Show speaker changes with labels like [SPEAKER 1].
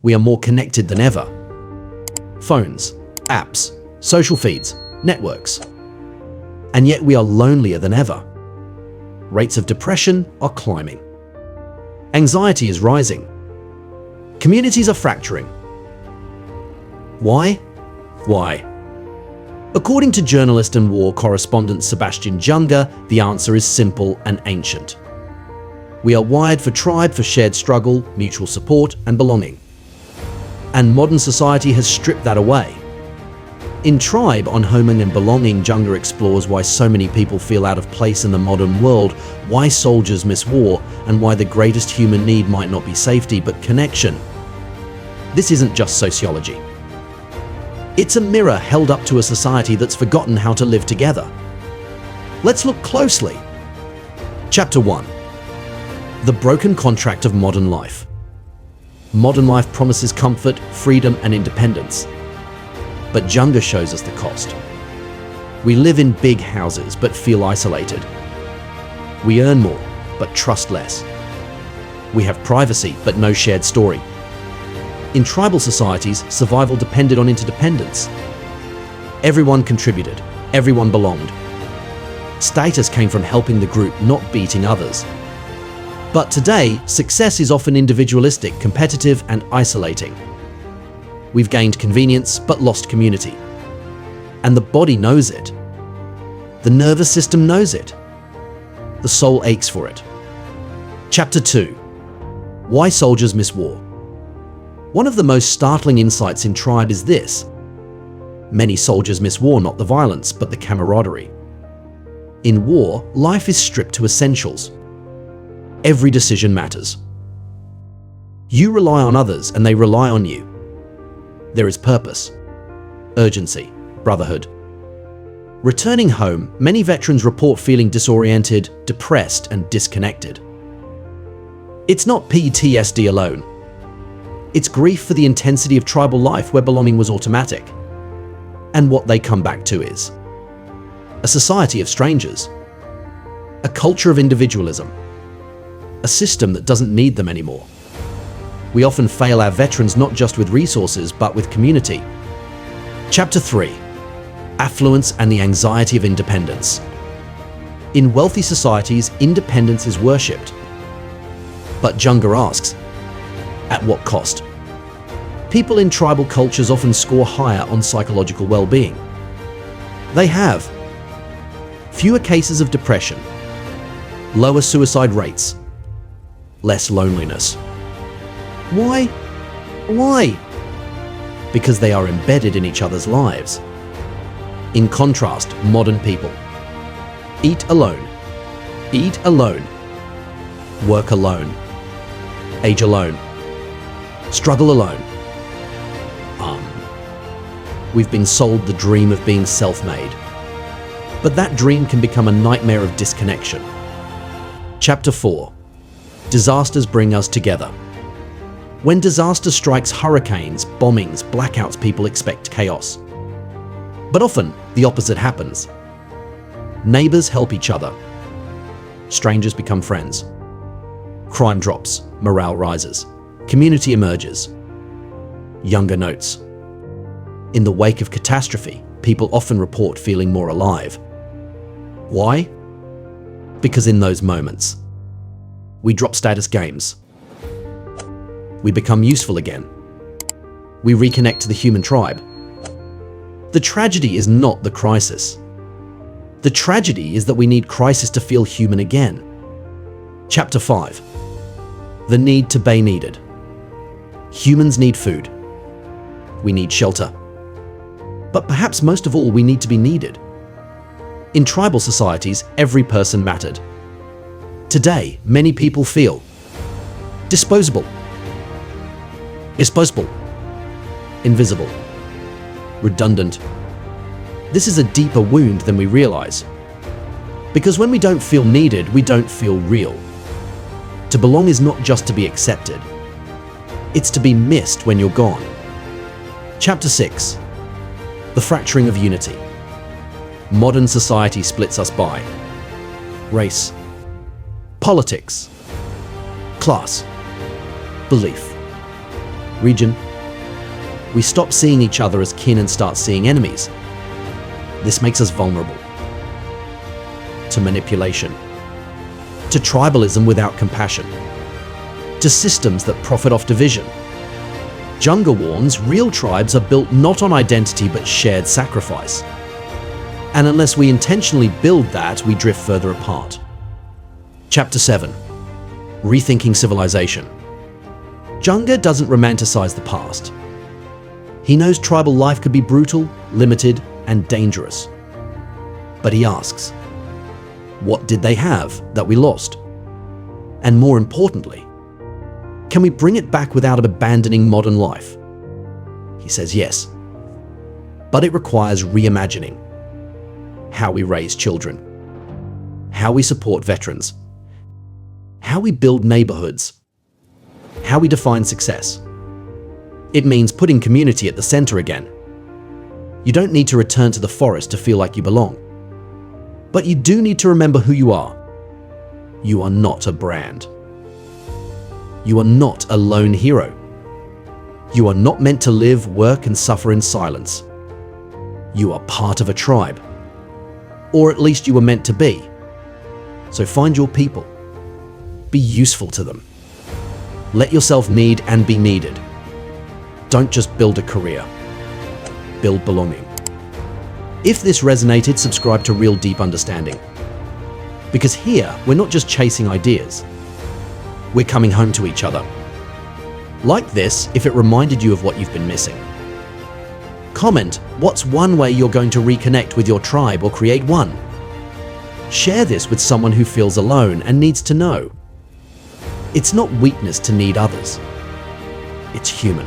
[SPEAKER 1] We are more connected than ever. Phones, apps, social feeds, networks. And yet we are lonelier than ever. Rates of depression are climbing. Anxiety is rising. Communities are fracturing. Why? Why? According to journalist and war correspondent Sebastian Junger, the answer is simple and ancient. We are wired for tribe, for shared struggle, mutual support, and belonging. And modern society has stripped that away. In Tribe, on Homing and Belonging, Junger explores why so many people feel out of place in the modern world, why soldiers miss war, and why the greatest human need might not be safety but connection. This isn't just sociology. It's a mirror held up to a society that's forgotten how to live together. Let's look closely. Chapter 1. The broken contract of modern life. Modern life promises comfort, freedom, and independence. But Junger shows us the cost. We live in big houses but feel isolated. We earn more but trust less. We have privacy but no shared story. In tribal societies, survival depended on interdependence. Everyone contributed, everyone belonged. Status came from helping the group, not beating others. But today, success is often individualistic, competitive, and isolating. We've gained convenience but lost community. And the body knows it. The nervous system knows it. The soul aches for it. Chapter 2. Why soldiers miss war. One of the most startling insights in Tribe is this. Many soldiers miss war, not the violence, but the camaraderie. In war, life is stripped to essentials. Every decision matters. You rely on others and they rely on you. There is purpose, urgency, brotherhood. Returning home, many veterans report feeling disoriented, depressed, and disconnected. It's not PTSD alone. It's grief for the intensity of tribal life where belonging was automatic. And what they come back to is a society of strangers, a culture of individualism, a system that doesn't need them anymore. We often fail our veterans not just with resources, but with community. Chapter 3. Affluence and the anxiety of independence. In wealthy societies, independence is worshipped. But Junger asks, at what cost? People in tribal cultures often score higher on psychological well-being. They have fewer cases of depression, lower suicide rates, less loneliness. Why? Why? Because they are embedded in each other's lives. In contrast, modern people eat alone, work alone, age alone, struggle alone. We've been sold the dream of being self-made. But that dream can become a nightmare of disconnection. Chapter 4. Disasters bring us together. When disaster strikes, hurricanes, bombings, blackouts, people expect chaos. But often, the opposite happens. Neighbors help each other. Strangers become friends. Crime drops, morale rises. Community emerges. Junger notes. In the wake of catastrophe, people often report feeling more alive. Why? Because in those moments, we drop status games. We become useful again. We reconnect to the human tribe. The tragedy is not the crisis. The tragedy is that we need crisis to feel human again. Chapter 5. The need to be needed. Humans need food. We need shelter. But perhaps most of all, we need to be needed. In tribal societies, every person mattered. Today, many people feel disposable, invisible, redundant. This is a deeper wound than we realize. Because when we don't feel needed, we don't feel real. To belong is not just to be accepted. It's to be missed when you're gone. Chapter 6. The fracturing of unity. Modern society splits us by race, politics, class, belief. region. We stop seeing each other as kin and start seeing enemies. This makes us vulnerable to manipulation, to tribalism without compassion, to systems that profit off division. Junger warns real tribes are built not on identity but shared sacrifice. And unless we intentionally build that, we drift further apart. Chapter 7. Rethinking Civilization. Junger doesn't romanticize the past. He knows tribal life could be brutal, limited, and dangerous. But he asks, what did they have that we lost? And more importantly, can we bring it back without abandoning modern life? He says yes. But it requires reimagining how we raise children, how we support veterans, how we build neighborhoods, how we define success. It means putting community at the center again. You don't need to return to the forest to feel like you belong. But you do need to remember who you are. You are not a brand. You are not a lone hero. You are not meant to live, work, and suffer in silence. You are part of a tribe. Or at least you were meant to be. So find your people. Be useful to them. Let yourself need and be needed. Don't just build a career. Build belonging. If this resonated, subscribe to Real Deep Understanding. Because here, we're not just chasing ideas. We're coming home to each other. Like this if it reminded you of what you've been missing. Comment what's one way you're going to reconnect with your tribe or create one. Share this with someone who feels alone and needs to know. It's not weakness to need others. It's human.